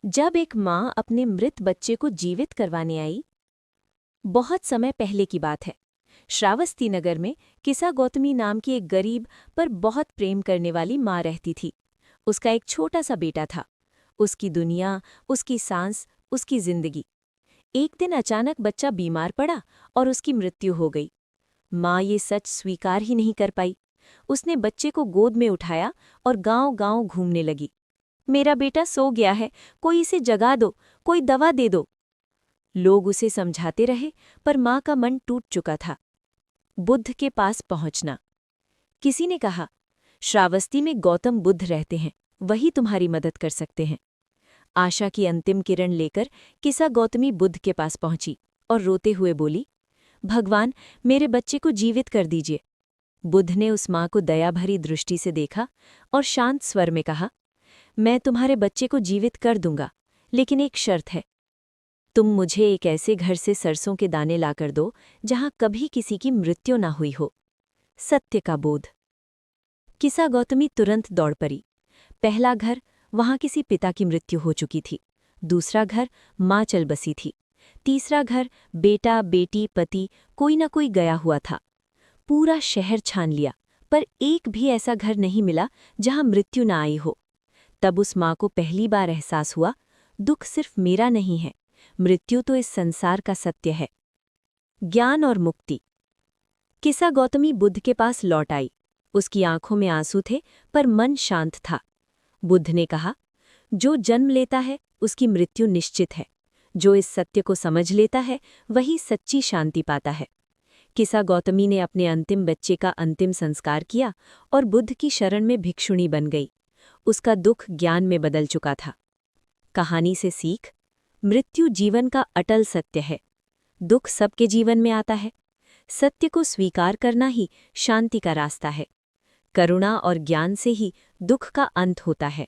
जब एक माँ अपने मृत बच्चे को जीवित करवाने आई। बहुत समय पहले की बात है। श्रावस्ती नगर में किसा गौतमी नाम की एक गरीब पर बहुत प्रेम करने वाली माँ रहती थी। उसका एक छोटा सा बेटा था। उसकी दुनिया, उसकी सांस, उसकी जिंदगी। एक दिन अचानक बच्चा बीमार पड़ा और उसकी मृत्यु हो गई। माँ ये सच स्वीकार ही नहीं कर पाई। उसने बच्चे को गोद में उठाया और गांव-गांव घूमने लगी। मेरा बेटा सो गया है, कोई इसे जगा दो, कोई दवा दे दो। लोग उसे समझाते रहे, पर माँ का मन टूट चुका था। बुद्ध के पास पहुंचना। किसी ने कहा, श्रावस्ती में गौतम बुद्ध रहते हैं, वही तुम्हारी मदद कर सकते हैं। आशा की अंतिम किरण लेकर किसा गौतमी बुद्ध के पास पहुंची और रोते हुए बोली, भगवान, मेरे बच्चे को जीवित कर दीजिए। बुद्ध ने उस माँ को दया भरी दृष्टि से देखा और शांत स्वर में कहा, मैं तुम्हारे बच्चे को जीवित कर दूंगा, लेकिन एक शर्त है। तुम मुझे एक ऐसे घर से सरसों के दाने लाकर दो जहां कभी किसी की मृत्यु ना हुई हो। सत्य का बोध। किसा गौतमी तुरंत दौड़ पड़ी। पहला घर, वहां किसी पिता की मृत्यु हो चुकी थी। दूसरा घर, माँ चल बसी थी। तीसरा घर, बेटा, बेटी, पति, कोई ना कोई गया हुआ था। पूरा शहर छान लिया, पर एक भी ऐसा घर नहीं मिला जहां मृत्यु ना आई हो। तब उस माँ को पहली बार एहसास हुआ, दुख सिर्फ मेरा नहीं है, मृत्यु तो इस संसार का सत्य है। ज्ञान और मुक्ति। किसा गौतमी बुद्ध के पास लौट आई। उसकी आंखों में आंसू थे, पर मन शांत था। बुद्ध ने कहा, जो जन्म लेता है उसकी मृत्यु निश्चित है। जो इस सत्य को समझ लेता है वही सच्ची शांति पाता है। किसा गौतमी ने अपने अंतिम बच्चे का अंतिम संस्कार किया और बुद्ध की शरण में भिक्षुणी बन गई। उसका दुख ज्ञान में बदल चुका था। कहानी से सीख। मृत्यु जीवन का अटल सत्य है। दुख सबके जीवन में आता है। सत्य को स्वीकार करना ही शांति का रास्ता है। करुणा और ज्ञान से ही दुख का अंत होता है।